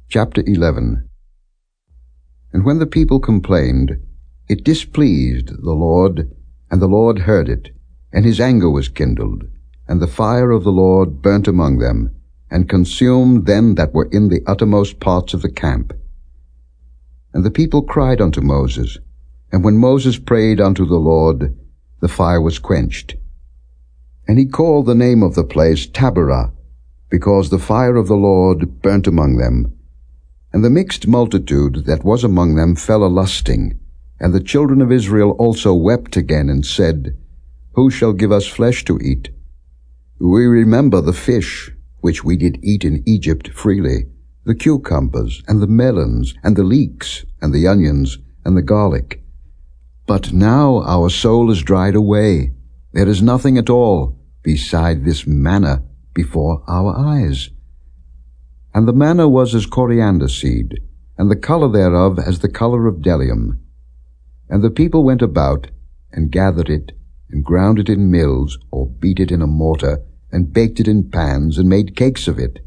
Chapter 11. And when the people complained, it displeased the Lord, and the Lord heard it, and his anger was kindled, and the fire of the Lord burnt among them, and consumed them that were in the uttermost parts of the camp. And the people cried unto Moses, and when Moses prayed unto the Lord, the fire was quenched. And he called the name of the place Taberah, because the fire of the Lord burnt among them. And the mixed multitude that was among them fell a-lusting, and the children of Israel also wept again, and said, Who shall give us flesh to eat? We remember the fish, which we did eat in Egypt freely, the cucumbers, and the melons, and the leeks, and the onions, and the garlic. But now our soul is dried away. There is nothing at all beside this manna before our eyes. And the manna was as coriander seed, and the color thereof as the color of bdellium. And the people went about, and gathered it, and ground it in mills, or beat it in a mortar, and baked it in pans, and made cakes of it.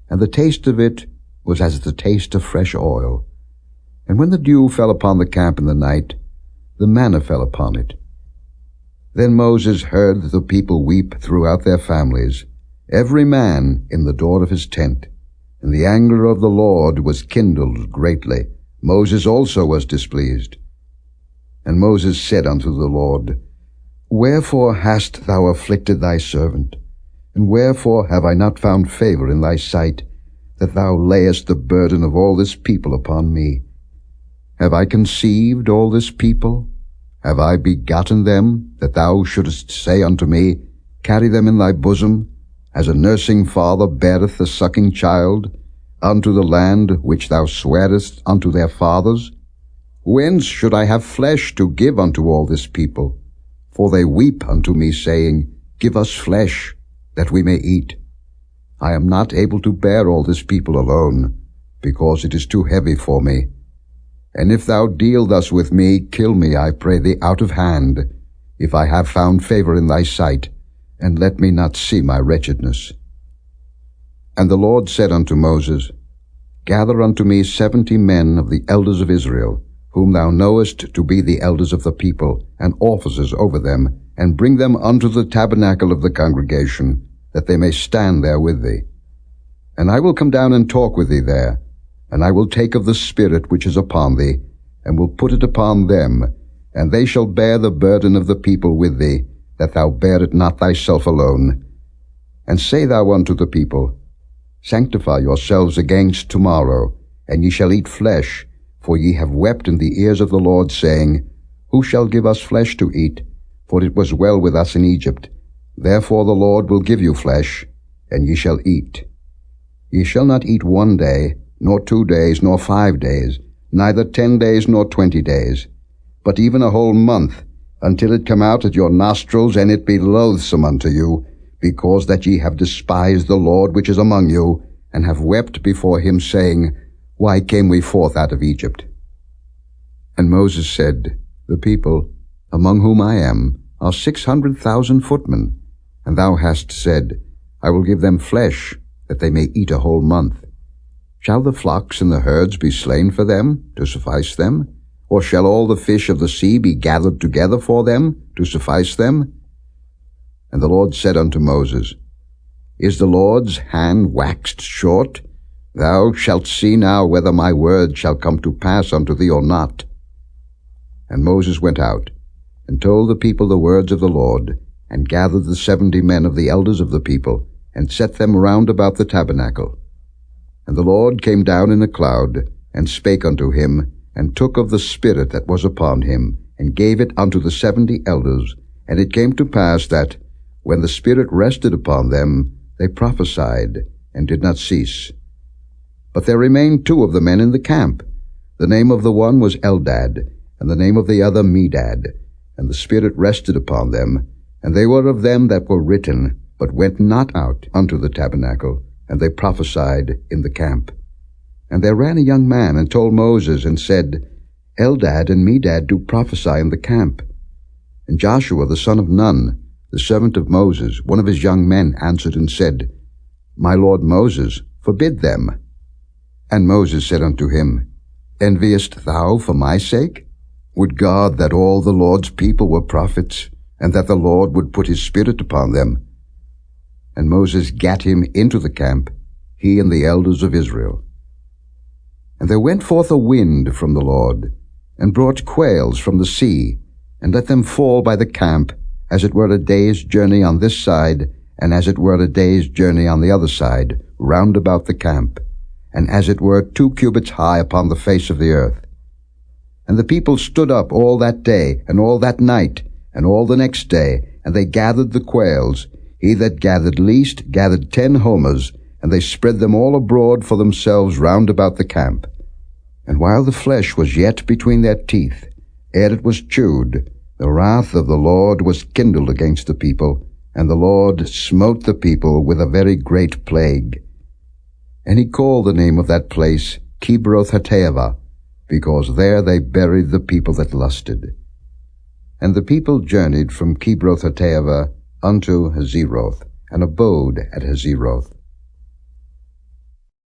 And the taste of it was as the taste of fresh oil. And when the dew fell upon the camp in the night, the manna fell upon it. Then Moses heard the people weep throughout their families, every man in the door of his tent. And the anger of the Lord was kindled greatly. Moses also was displeased. And Moses said unto the Lord, Wherefore hast thou afflicted thy servant? And wherefore have I not found favor in thy sight, that thou layest the burden of all this people upon me? Have I conceived all this people? Have I begotten them, that thou shouldest say unto me, Carry them in thy bosom, as a nursing father beareth the sucking child, unto the land which thou swarest unto their fathers? Whence should I have flesh to give unto all this people? For they weep unto me, saying, Give us flesh, that we may eat. I am not able to bear all this people alone, because it is too heavy for me. And if thou deal thus with me, kill me, I pray thee, out of hand, if I have found favor in thy sight, and let me not see my wretchedness. And the Lord said unto Moses, Gather unto me 70 men of the elders of Israel, whom thou knowest to be the elders of the people, and officers over them, and bring them unto the tabernacle of the congregation, that they may stand there with thee. And I will come down and talk with thee there, and I will take of the Spirit which is upon thee, and will put it upon them, and they shall bear the burden of the people with thee, that thou bear it not thyself alone. And say thou unto the people, Sanctify yourselves against tomorrow, and ye shall eat flesh, for ye have wept in the ears of the Lord, saying, Who shall give us flesh to eat? For it was well with us in Egypt. Therefore the Lord will give you flesh, and ye shall eat. Ye shall not eat 1 day, nor 2 days, nor 5 days, neither 10 days nor 20 days, but even a whole month, until it come out at your nostrils, and it be loathsome unto you, because that ye have despised the Lord which is among you, and have wept before him, saying, Why came we forth out of Egypt? And Moses said, The people, among whom I am, are 600,000 footmen, and thou hast said, I will give them flesh, that they may eat a whole month. Shall the flocks and the herds be slain for them, to suffice them? Or shall all the fish of the sea be gathered together for them, to suffice them? And the Lord said unto Moses, Is the Lord's hand waxed short? Thou shalt see now whether my word shall come to pass unto thee or not. And Moses went out, and told the people the words of the Lord, and gathered the 70 men of the elders of the people, and set them round about the tabernacle. And the Lord came down in a cloud, and spake unto him, and took of the Spirit that was upon him, and gave it unto the 70 elders. And it came to pass that, when the Spirit rested upon them, they prophesied, and did not cease. But there remained 2 of the men in the camp. The name of the one was Eldad, and the name of the other Medad. And the Spirit rested upon them, and they were of them that were written, but went not out unto the tabernacle, and they prophesied in the camp. And there ran a young man, and told Moses, and said, Eldad and Medad do prophesy in the camp. And Joshua the son of Nun, the servant of Moses, one of his young men, answered and said, My lord Moses, forbid them. And Moses said unto him, Enviest thou for my sake? Would God that all the Lord's people were prophets, and that the Lord would put his Spirit upon them. And Moses gat him into the camp, he and the elders of Israel. And there went forth a wind from the Lord, and brought quails from the sea, and let them fall by the camp, as it were a day's journey on this side, and as it were a day's journey on the other side, round about the camp, and as it were 2 cubits high upon the face of the earth. And the people stood up all that day, and all that night, and all the next day, and they gathered the quails. He that gathered least gathered 10 homers, and they spread them all abroad for themselves round about the camp. And while the flesh was yet between their teeth, ere it was chewed, the wrath of the Lord was kindled against the people, and the Lord smote the people with a very great plague. And he called the name of that place Kibroth-Hattaavah, because there they buried the people that lusted. And the people journeyed from Kibroth-Hattaavah unto Hazeroth, and abode at Hazeroth.